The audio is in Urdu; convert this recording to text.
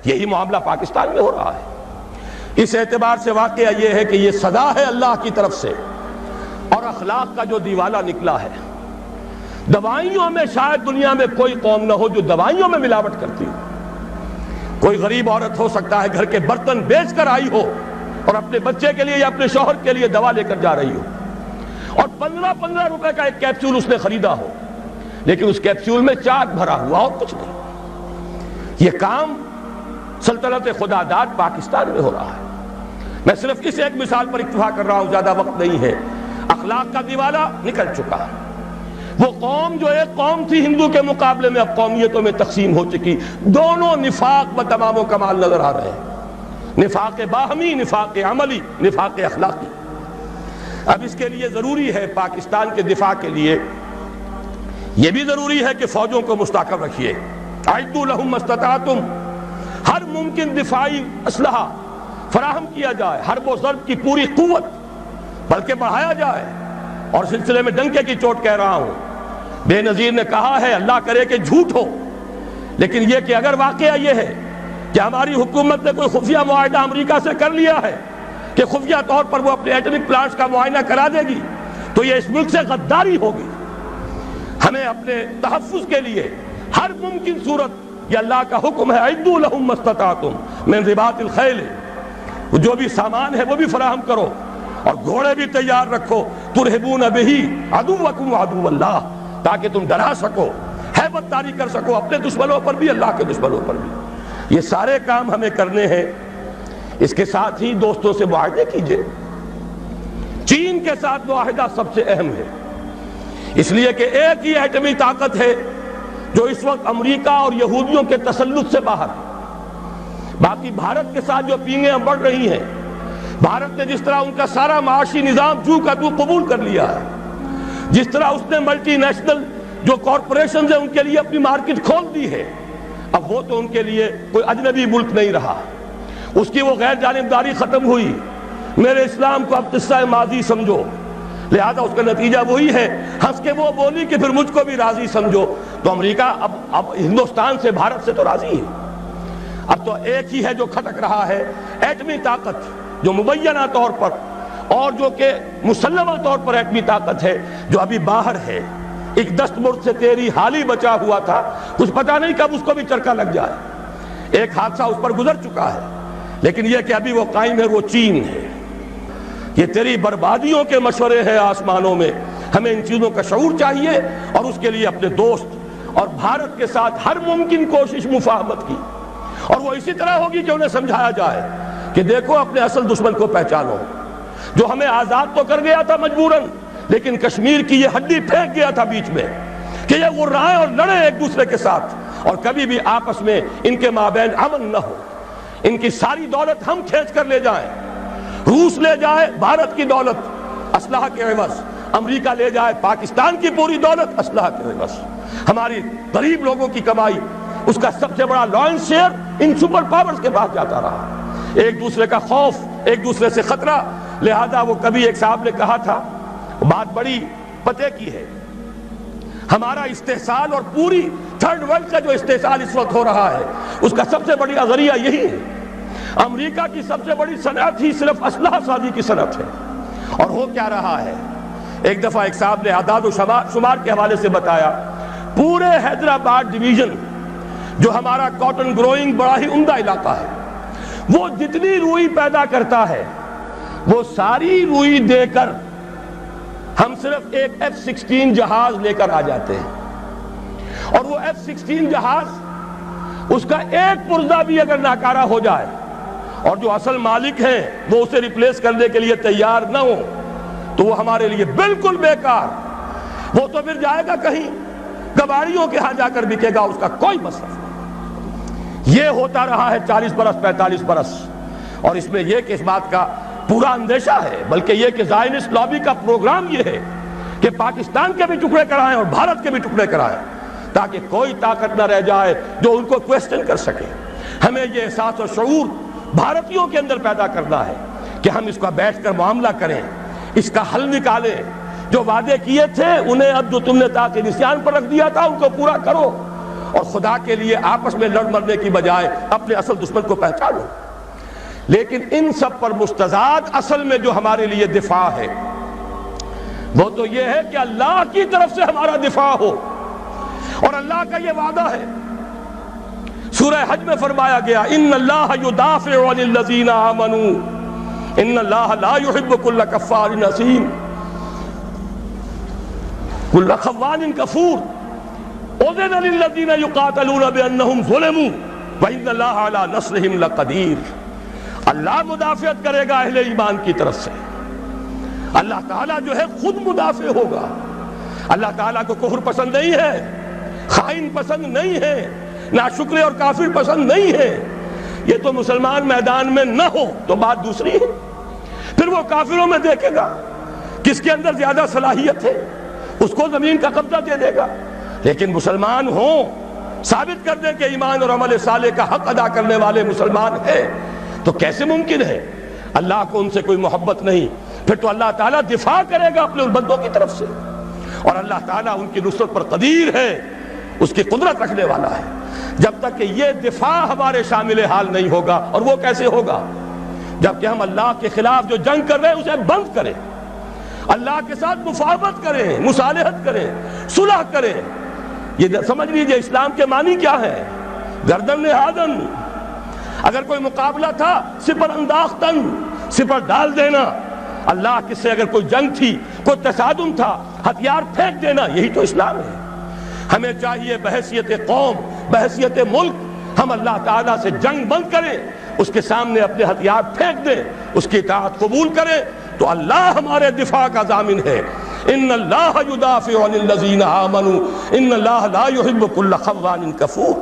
یہی معاملہ پاکستان میں ہو رہا ہے۔ اس اعتبار سے واقعہ یہ ہے کہ یہ سزا ہے اللہ کی طرف سے، اور اخلاق کا جو دیوالہ نکلا ہے۔ دوائیوں میں شاید دنیا میں کوئی قوم نہ ہو جو دوائیوں میں ملاوٹ کرتی ہو۔ کوئی غریب عورت ہو سکتا ہے گھر کے برتن بیچ کر آئی ہو اور اپنے بچے کے لیے یا اپنے شوہر کے لیے دوا لے کر جا رہی ہو، اور 15 روپے کا ایک کیپسول اس نے خریدا ہو، لیکن اس کیپسول میں چاک بھرا ہوا اور کچھ نہیں۔ یہ کام سلطنت خدا داد پاکستان میں ہو رہا ہے۔ میں صرف اس ایک مثال پر اکتفا کر رہا ہوں، زیادہ وقت نہیں ہے۔ اخلاق کا دیوالہ نکل چکا ہے۔ وہ قوم جو ایک قوم تھی ہندو کے مقابلے میں اب قومیتوں میں تقسیم ہو چکی، دونوں نفاق و تمام و کمال نظر آ رہے ہیں، نفاق باہمی، نفاق عملی، نفاق اخلاقی۔ اب اس کے لیے ضروری ہے، پاکستان کے دفاع کے لیے یہ بھی ضروری ہے کہ فوجوں کو مستحکم رکھیے۔ اعدوا لهم ما استطعتم، ہر ممکن دفاعی اسلحہ فراہم کیا جائے، حرب و ضرب کی پوری قوت بلکہ بڑھایا جائے۔ اور سلسلے میں ڈنکے کی چوٹ کہہ رہا ہوں، بے نظیر نے کہا ہے اللہ کرے کہ جھوٹ ہو، لیکن یہ کہ اگر واقعہ یہ ہے کہ ہماری حکومت نے کوئی خفیہ معاہدہ امریکہ سے کر لیا ہے کہ خفیہ طور پر وہ اپنے ایٹمک پلانٹس کا معائنہ کرا دے گی، تو یہ اس ملک سے غداری ہوگی۔ ہمیں اپنے تحفظ کے لیے ہر ممکن صورت، یہ اللہ کا حکم ہے، اعدوا لهم ما استطعتم من رباط الخیل، جو بھی سامان ہے وہ بھی فراہم کرو، اور گھوڑے بھی تیار رکھو، ترہبون بہ عدوکم وعدو اللہ، تاکہ تم ڈرا سکو، ہیبت طاری کر سکو اپنے دشمنوں پر بھی، اللہ کے دشمنوں پر بھی۔ یہ سارے کام ہمیں کرنے ہیں۔ اس کے ساتھ ہی دوستوں سے معاہدے کیجئے۔ چین کے ساتھ معاہدہ سب سے اہم ہے، اس لیے کہ ایک ہی ایٹمی طاقت ہے جو اس وقت امریکہ اور یہودیوں کے تسلط سے باہر ہے۔ باقی بھارت کے ساتھ جو پینگیں بڑھ رہی ہیں، بھارت نے جس طرح ان کا سارا معاشی نظام جو کا تو قبول کر لیا ہے، جس طرح اس نے ملٹی نیشنل جو کارپوریشنز ہیں ان کے لیے اپنی مارکیٹ کھول دی ہے، اب وہ تو ان کے لیے کوئی اجنبی ملک نہیں رہا، اس کی وہ غیر جانبداری ختم ہوئی۔ میرے اسلام کو اب قصہ ماضی سمجھو، لہذا اس کا نتیجہ وہی ہے، ہنس کے وہ بولی کہ پھر مجھ کو بھی راضی سمجھو۔ تو امریکہ اب ہندوستان سے، بھارت سے تو راضی ہے۔ اب تو ایک ہی ہے جو کھٹک رہا ہے، ایٹمی طاقت جو مبینہ طور پر اور جو کہ مسلمہ طور پر ایٹمی طاقت ہے، جو ابھی باہر ہے۔ ایک دستمرد سے تیری حالی بچا ہوا تھا، کچھ پتہ نہیں کب اس کو بھی چرکا لگ جائے۔ ایک حادثہ اس پر گزر چکا ہے، لیکن یہ کہ ابھی وہ قائم ہے، وہ چین ہے۔ یہ تیری بربادیوں کے مشورے ہیں آسمانوں میں، ہمیں ان چیزوں کا شعور چاہیے، اور اس کے لیے اپنے دوست اور بھارت کے ساتھ ہر ممکن کوشش مفاہمت کی، اور وہ اسی طرح ہوگی کہ انہیں سمجھایا جائے کہ دیکھو اپنے اصل دشمن کو پہچانو، جو ہمیں آزاد تو کر گیا تھا مجبوراً، لیکن کشمیر کی یہ ہڈی پھینک گیا تھا بیچ میں کہ یہ غرائیں اور لڑیں ایک دوسرے کے ساتھ، اور کبھی بھی آپس میں ان کے مابین امن نہ ہو۔ ان کی ساری دولت ہم کھینچ کر لے جائیں، روس لے جائے بھارت کی دولت اسلحہ کے عوض، امریکہ لے جائے پاکستان کی پوری دولت اسلحہ کے عوض، ہماری غریب لوگوں کی کمائی، اس کا سب سے بڑا لائنس شیئر ان سپر پاورز کے پاس جاتا رہا۔ ایک دوسرے کا خوف، ایک دوسرے سے خطرہ، لہذا وہ کبھی ایک صاحب نے کہا تھا، بات بڑی پتے کی ہے، ہمارا استحصال اور پوری تھرڈ ورلڈ کا جو استحصال اس وقت ہو رہا ہے، اس کا سب سے بڑی ذریعہ یہی ہے۔ امریکہ کی سب سے بڑی صنعت ہی صرف اسلحہ سازی کی صنعت ہے، اور ہو کیا رہا ہے۔ ایک دفعہ ایک صاحب نے اعداد و شمار کے حوالے سے بتایا، پورے حیدرآباد ڈویژن جو ہمارا کاٹن گروئنگ بڑا ہی عمدہ علاقہ ہے، وہ جتنی روئی پیدا کرتا ہے، وہ ساری روئی دے کر ہم صرف ایک F-16 جہاز لے کر آ جاتے ہیں، اور وہ F-16 جہاز اس کا ایک پرزہ بھی اگر ناکارہ ہو جائے اور جو اصل مالک ہیں وہ اسے ریپلیس کرنے کے لیے تیار نہ ہو، تو وہ ہمارے لیے بالکل بیکار، وہ تو پھر جائے گا کہیں کباڑیوں کے ہاں جا کر بکے گا، اس کا کوئی مصرف نہیں۔ یہ ہوتا رہا ہے 40 برس 45 برس، اور اس میں یہ کہ اس بات کا پورا اندیشہ ہے، بلکہ یہ کہ زائنسٹ لابی کا پروگرام یہ ہے کہ پاکستان کے بھی ٹکڑے کرائیں اور بھارت کے بھی ٹکڑے کرائیں، تاکہ کوئی طاقت نہ رہ جائے جو ان کو کویسچن کر سکے۔ ہمیں یہ احساس اور شعور بھارتیوں کے اندر پیدا کرنا ہے کہ ہم اس کا بیٹھ کر معاملہ کریں، اس کا حل نکالیں، جو وعدے کیے تھے انہیں اب جو تم نے تاکہ نسیان پر رکھ دیا تھا ان کو پورا کرو، اور خدا کے لیے آپس میں لڑ مرنے کی بجائے اپنے اصل دشمن کو پہچانو۔ لیکن ان سب پر مستضاد اصل میں جو ہمارے لیے دفاع ہے وہ تو یہ ہے کہ اللہ کی طرف سے ہمارا دفاع ہو، اور اللہ کا یہ وعدہ ہے، سورہ حج میں فرمایا گیا ان اللہ یدافع عن الذین آمنوا ان اللہ لا يحب كل کفار اثیم كل خوان کفور اذن للذین یقاتلون بانہم ظلموا وان اللہ علی نصرہم لقدیر۔ اللہ مدافعت کرے گا اہل ایمان کی طرف سے، اللہ تعالیٰ جو ہے خود مدافع ہوگا۔ اللہ تعالیٰ کو کفر پسند نہیں ہے، خائن پسند نہیں ہے، ناشکر اور کافر پسند نہیں ہے۔ یہ تو مسلمان میدان میں نہ ہو تو بات دوسری ہے، پھر وہ کافروں میں دیکھے گا کس کے اندر زیادہ صلاحیت ہے، اس کو زمین کا قبضہ دے دے گا۔ لیکن مسلمان ہوں، ثابت کر دیں کہ ایمان اور عمل صالح کا حق ادا کرنے والے مسلمان ہیں، تو کیسے ممکن ہے اللہ کو ان سے کوئی محبت نہیں؟ پھر تو اللہ تعالیٰ دفاع کرے گا اپنے ان بندوں کی طرف سے، اور اللہ تعالیٰ ان کی نصرت پر قدیر ہے، اس کی قدرت رکھنے والا ہے۔ جب تک کہ یہ دفاع ہمارے شامل حال نہیں ہوگا، اور وہ کیسے ہوگا؟ جب کہ ہم اللہ کے خلاف جو جنگ کر رہے ہیں اسے بند کریں، اللہ کے ساتھ مفاہمت کریں، مصالحت کریں، صلح کریں۔ یہ سمجھ لیجئے اسلام کے معنی کیا ہے، گردن نہادن۔ اگر کوئی مقابلہ تھا سپر انداختن، سپر ڈال دینا۔ اللہ کے سے اگر کوئی جنگ تھی، کوئی تصادم تھا، ہتھیار پھینک دینا، یہی تو اسلام ہے۔ ہمیں چاہیے بحیثیت قوم، بحیثیت ملک، ہم اللہ تعالیٰ سے جنگ بند کریں، اس کے سامنے اپنے ہتھیار پھینک دیں، اس کی اطاعت قبول کریں، تو اللہ ہمارے دفاع کا ضامن ہے۔ ان اللہ یدافع عن الذین آمنوا ان اللہ لا يحب كل خوان کفور۔